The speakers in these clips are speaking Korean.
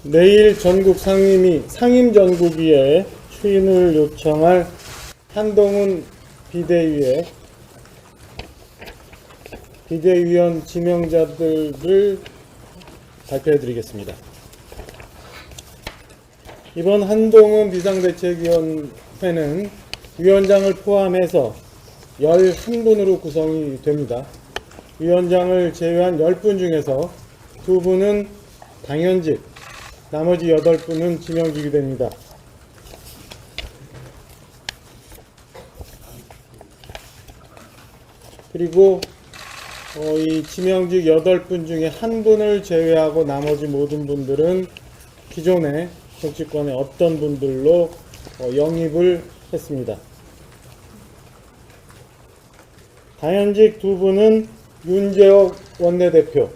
내일 전국 상임전국위에 추인을 요청할 한동훈 비대위원 지명자들을 발표해 드리겠습니다. 이번 한동훈 비상대책위원회는 위원장을 포함해서 11분으로 구성이 됩니다. 위원장을 제외한 10분 중에서 2분은 당연직, 나머지 8분은 지명직이 됩니다. 그리고 이 지명직 8분 중에 1분을 제외하고 나머지 모든 분들은 기존의 정치권의 어떤 분들로 영입을 했습니다. 당연직 2분은 윤재옥 원내대표,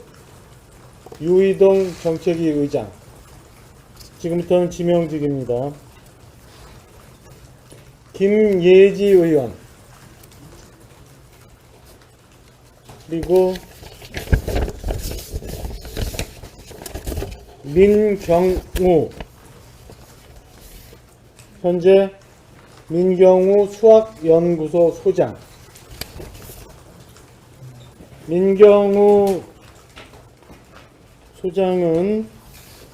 유이동 정책위 의장, 지금부터는 지명직입니다. 김예지 의원, 그리고 민경우, 현재 민경우 수학연구소 소장. 민경우 소장은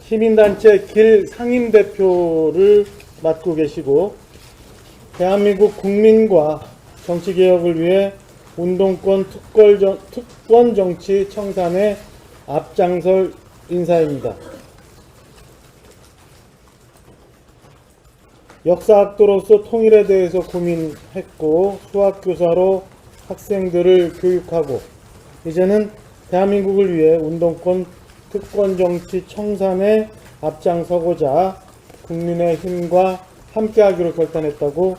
시민단체 길 상임대표를 맡고 계시고, 대한민국 국민과 정치개혁을 위해 운동권 특권 정치 청산에 앞장설 인사입니다. 역사학도로서 통일에 대해서 고민했고, 수학교사로 학생들을 교육하고, 이제는 대한민국을 위해 운동권 특권 정치 청산에 앞장서고자 국민의힘과 함께하기로 결단했다고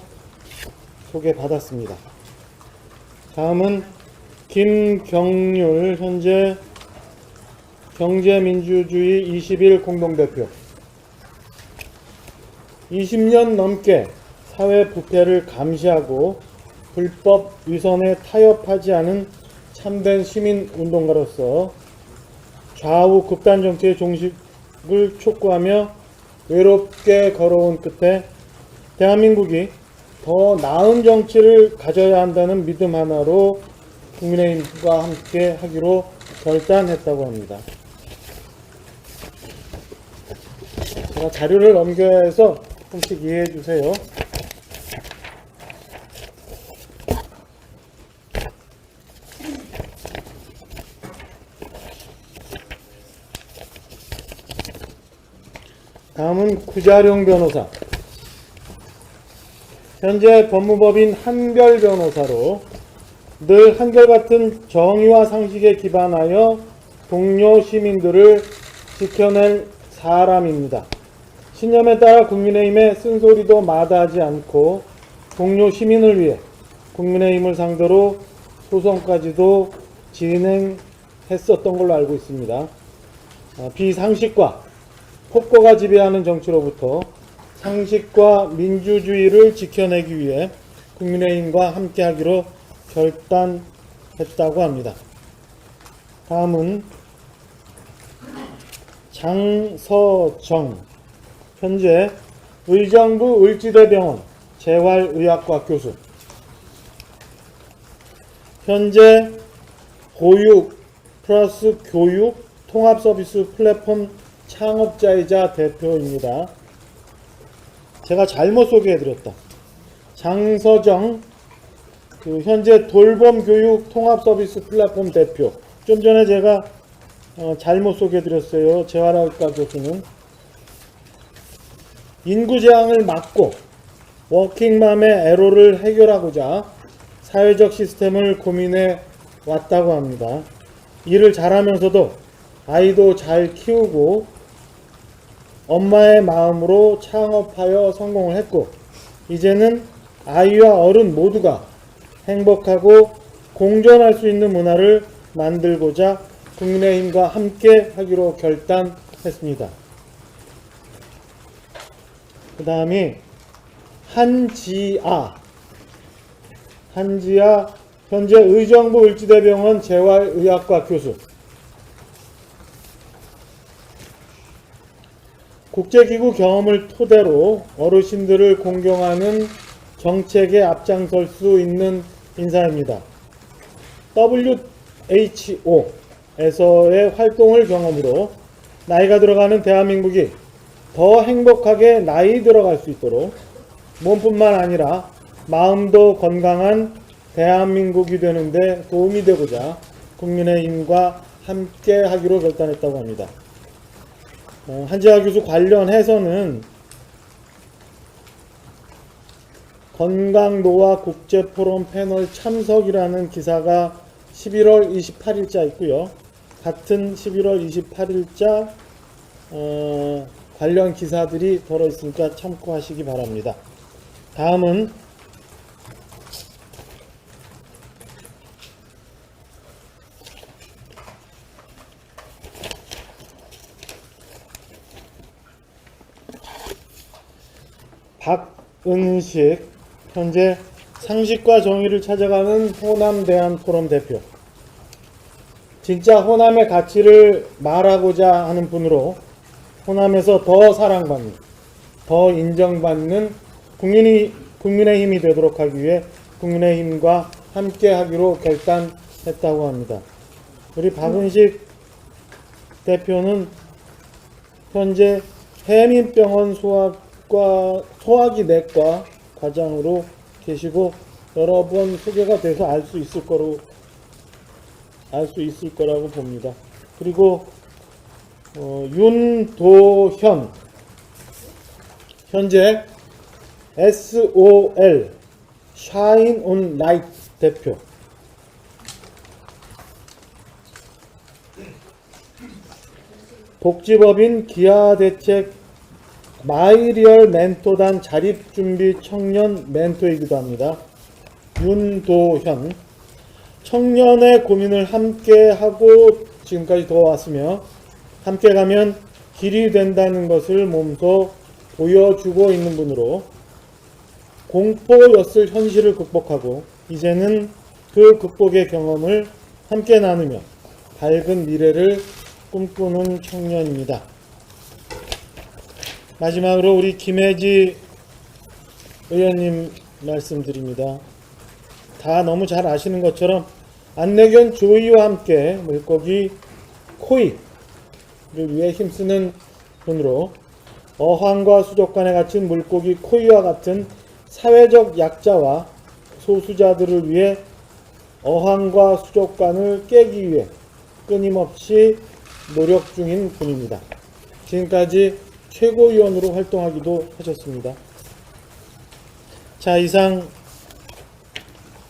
소개받았습니다. 다음은 김경률, 현재 경제민주주의 21 공동대표. 20년 넘게 사회 부패를 감시하고 불법 위선에 타협하지 않은 참된 시민운동가로서 좌우 극단 정치의 종식을 촉구하며 외롭게 걸어온 끝에 대한민국이 더 나은 정치를 가져야 한다는 믿음 하나로 국민의힘과 함께 하기로 결단했다고 합니다. 제가 자료를 넘겨야 해서 조금씩 이해해 주세요. 다음은 구자룡 변호사. 현재 법무법인 한별 변호사로 늘 한결같은 정의와 상식에 기반하여 동료 시민들을 지켜낼 사람입니다. 신념에 따라 국민의힘의 쓴소리도 마다하지 않고 동료 시민을 위해 국민의힘을 상대로 소송까지도 진행했었던 걸로 알고 있습니다. 비상식과 폭거가 지배하는 정치로부터 상식과 민주주의를 지켜내기 위해 국민의힘과 함께하기로 결단했다고 합니다. 다음은 장서정, 현재 의정부 을지대병원 재활의학과 교수, 현재 보육 플러스 교육 통합서비스 플랫폼 창업자이자 대표입니다. 제가 잘못 소개해드렸다. 장서정, 현재 돌봄교육 통합서비스 플랫폼 대표. 좀 전에 제가 잘못 소개해드렸어요. 재활의학과 교수는 인구재앙을 막고 워킹맘의 애로를 해결하고자 사회적 시스템을 고민해 왔다고 합니다. 일을 잘하면서도 아이도 잘 키우고 엄마의 마음으로 창업하여 성공을 했고, 이제는 아이와 어른 모두가 행복하고 공존할 수 있는 문화를 만들고자 국민의힘과 함께 하기로 결단했습니다. 그 다음이 한지아, 현재 의정부 을지대병원 재활의학과 교수, 국제기구 경험을 토대로 어르신들을 공경하는 정책에 앞장설 수 있는 인사입니다. WHO에서의 활동을 경험으로 나이가 들어가는 대한민국이 더 행복하게 나이 들어갈 수 있도록 몸뿐만 아니라 마음도 건강한 대한민국이 되는데 도움이 되고자 국민의힘과 함께 하기로 결단했다고 합니다. 한지아 교수 관련해서는 건강노화 국제포럼 패널 참석이라는 기사가 11월 28일자 있고요. 같은 11월 28일자 관련 기사들이 들어있으니까 참고하시기 바랍니다. 다음은 박은식, 현재 상식과 정의를 찾아가는 호남 대한포럼 대표. 진짜 호남의 가치를 말하고자 하는 분으로 호남에서 더 사랑받는, 더 인정받는 국민의힘이 되도록 하기 위해 국민의힘과 함께 하기로 결단했다고 합니다. 우리 박은식 대표는 현재 해민병원 소화기 내과 과장으로 계시고 여러 번 소개가 돼서 알 수 있을 거라고 봅니다. 그리고 윤도현, 현재 SOL Shine on Light 대표. 복지법인 기아대책 마이리얼 멘토단 자립준비 청년 멘토이기도 합니다. 윤도현, 청년의 고민을 함께하고 지금까지 더 왔으며 함께 가면 길이 된다는 것을 몸소 보여주고 있는 분으로 공포였을 현실을 극복하고 이제는 그 극복의 경험을 함께 나누며 밝은 미래를 꿈꾸는 청년입니다. 마지막으로 우리 김혜지 의원님 말씀드립니다. 다 너무 잘 아시는 것처럼 안내견 조이와 함께 물고기 코이를 위해 힘쓰는 분으로 어항과 수족관에 갇힌 물고기 코이와 같은 사회적 약자와 소수자들을 위해 어항과 수족관을 깨기 위해 끊임없이 노력 중인 분입니다. 지금까지 최고위원으로 활동하기도 하셨습니다. 자, 이상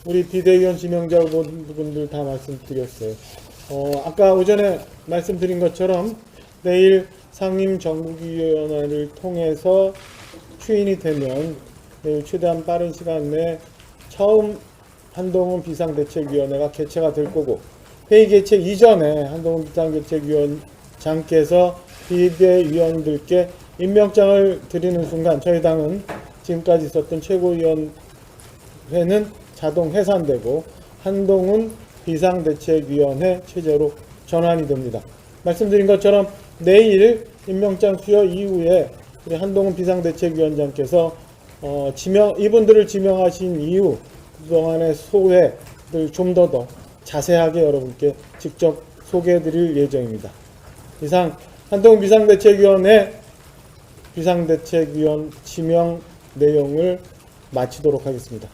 우리 비대위원 지명자분들 다 말씀드렸어요. 아까 오전에 말씀드린 것처럼 내일 상임정국위원회를 통해서 추인이 되면 내일 최대한 빠른 시간 내에 처음 한동훈 비상대책위원회가 개최가 될 거고, 회의 개최 이전에 한동훈 비상대책위원장께서 비대위원들께 임명장을 드리는 순간 저희 당은 지금까지 있었던 최고위원회는 자동 해산되고 한동훈 비상대책위원회 체제로 전환이 됩니다. 말씀드린 것처럼 내일 임명장 수여 이후에 우리 한동훈 비상대책위원장께서 이분들을 지명하신 이후 그동안의 소회를 좀 더 자세하게 여러분께 직접 소개해 드릴 예정입니다. 이상 한동훈 비상대책위원회 비상대책위원 지명 내용을 마치도록 하겠습니다.